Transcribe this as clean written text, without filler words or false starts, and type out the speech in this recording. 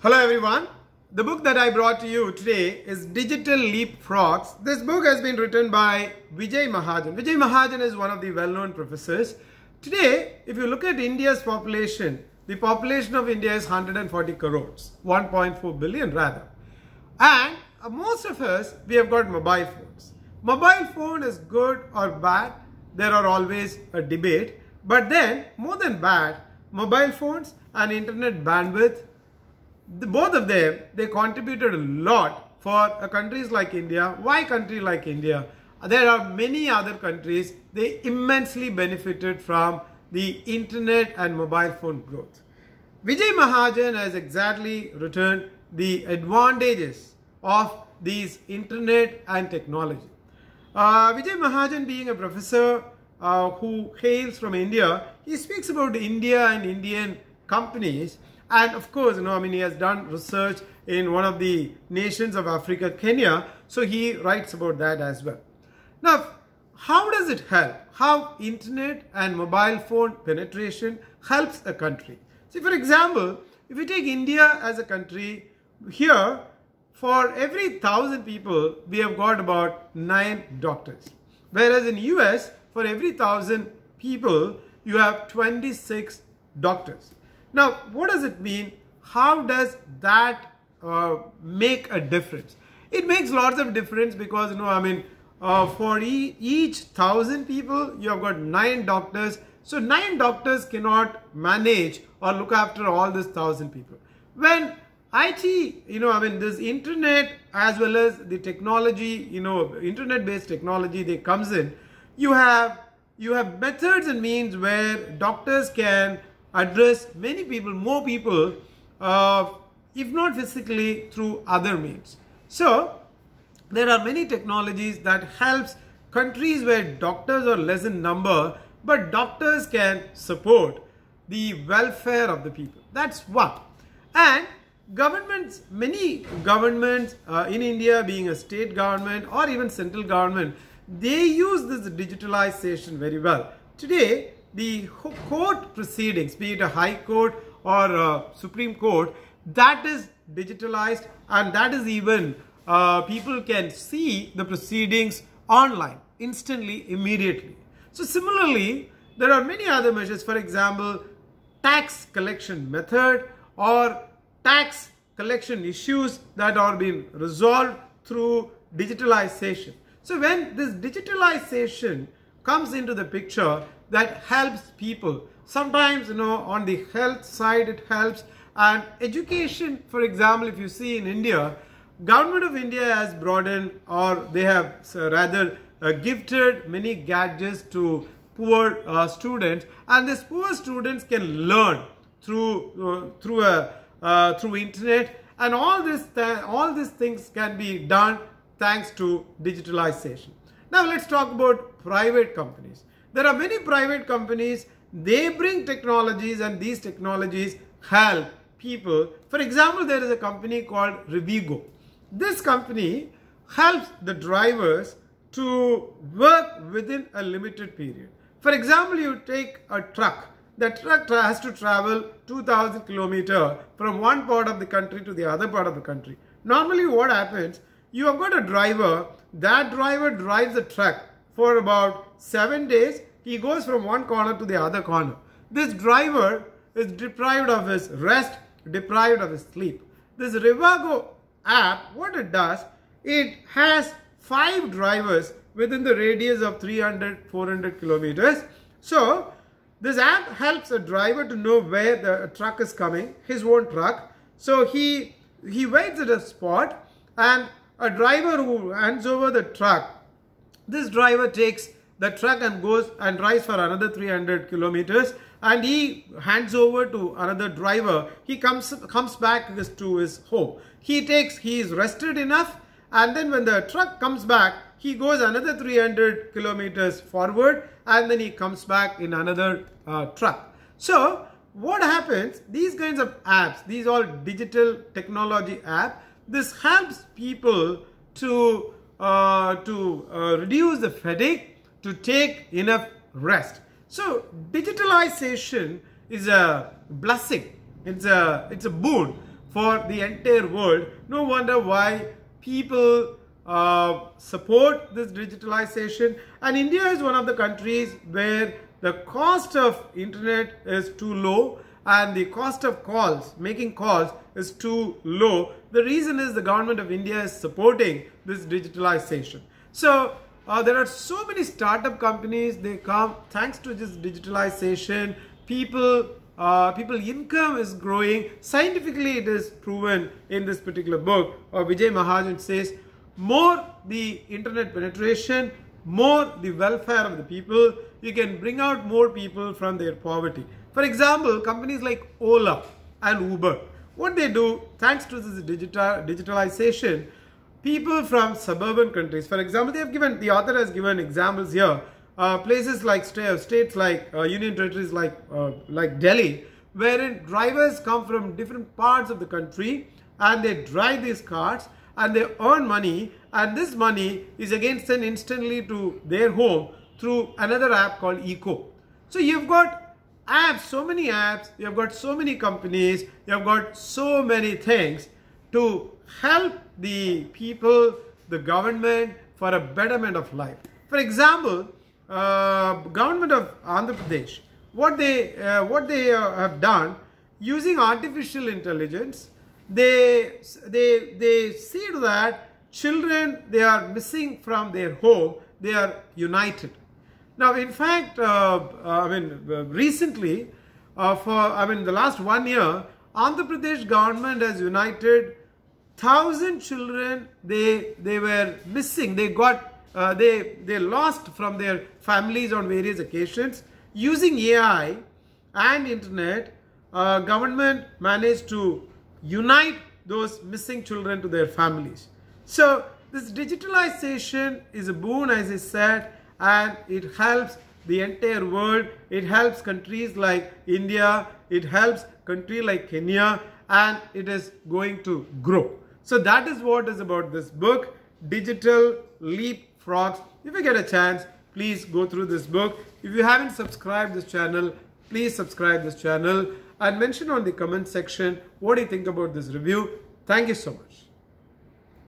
Hello everyone. The book that I brought to you today is Digital Leapfrogs. This book has been written by Vijay Mahajan. Vijay Mahajan is one of the well-known professors. Today, if you look at India's population, the population of India is 140 crores, 1.4 billion rather. And most of us, we have got mobile phones. Mobile phone is good or bad. There are always a debate. But then, more than bad, mobile phones and internet bandwidth, both of them, they contributed a lot for countries like India. Why country like India? There are many other countries, they immensely benefited from the internet and mobile phone growth. Vijay Mahajan has exactly written the advantages of these internet and technology. Vijay Mahajan, being a professor who hails from India, he speaks about India and Indian companies. And of course, he has done research in one of the nations of Africa, Kenya. So he writes about that as well. Now, how does it help? How internet and mobile phone penetration helps a country? See, for example, if you take India as a country, here, for every 1,000 people, we have got about 9 doctors. Whereas in US, for every 1,000 people, you have 26 doctors. Now, what does it mean? How does that make a difference? It makes lots of difference because, for each 1,000 people, you have got 9 doctors. So, 9 doctors cannot manage or look after all these 1,000 people. When IT, this internet as well as the technology, internet-based technology that comes in, you have methods and means where doctors can address many people, more people, if not physically, through other means. So, there are many technologies that helps countries where doctors are less in number, but doctors can support the welfare of the people. That's one. And governments, many governments in India, being a state government or even central government, they use this digitalization very well. Today, the court proceedings, be it a high court or a Supreme Court, that is digitalized, and that is even people can see the proceedings online instantly, immediately. So similarly, there are many other measures, for example, tax collection method or tax collection issues that are being resolved through digitalization. So when this digitalization comes into the picture, that helps people. Sometimes, on the health side, it helps. And education, for example, if you see in India, Government of India has brought in, or they have rather gifted many gadgets to poor students, and these poor students can learn through internet, and all these things can be done thanks to digitalization. Now let's talk about private companies. There are many private companies, they bring technologies, and these technologies help people. For example, there is a company called Revigo. This company helps the drivers to work within a limited period. For example, you take a truck. The truck has to travel 2,000 kilometers from one part of the country to the other part of the country. Normally what happens, you have got a driver, that driver drives the truck for about 7 days. He goes from one corner to the other corner. This driver is deprived of his rest, deprived of his sleep. This Revigo app, what it does, it has 5 drivers within the radius of 300-400 kilometers. So, this app helps a driver to know where the truck is coming, his own truck. So, he waits at a spot, and a driver who hands over the truck, this driver takes the truck and goes and drives for another 300 kilometers, and he hands over to another driver. He comes back to his home. He is rested enough, and then when the truck comes back, he goes another 300 kilometers forward, and then he comes back in another truck. So what happens, these kinds of apps, these all digital technology apps, this helps people to reduce the fatigue, to take enough rest. So digitalization is a blessing. It's a boon for the entire world. No wonder why people support this digitalization. And India is one of the countries where the cost of internet is too low and the cost of calls, making calls, is too low. The reason is the government of India is supporting this digitalization. So there are so many startup companies, they come thanks to this digitalization. People income is growing. Scientifically it is proven in this particular book. Vijay Mahajan says, more the internet penetration, more the welfare of the people, you can bring out more people from their poverty. For example, companies like Ola and Uber, what they do, thanks to this digitalization, people from suburban countries, for example, the author has given examples here, places like states like union territories like Delhi, wherein drivers come from different parts of the country and they drive these cars and they earn money, and this money is again sent instantly to their home through another app called Eco. So you've got apps, so many apps, you've got so many companies, you've got so many things to help the people, the government, for a betterment of life. For example, government of Andhra Pradesh, what they have done, using artificial intelligence, they see to that children, they are missing from their home, they are united. Now, in fact, recently, the last 1 year, Andhra Pradesh government has united 1,000 children. They were missing. They got they lost from their families on various occasions. Using AI and internet, government managed to unite those missing children to their families. So this digitalization is a boon, as I said, and it helps the entire world. It helps countries like India, it helps country like Kenya, and it is going to grow. So that is what is about this book, Digital Leapfrogs. If you get a chance, please go through this book. If you haven't subscribed this channel, please subscribe this channel and mention on the comment section what do you think about this review. Thank you so much.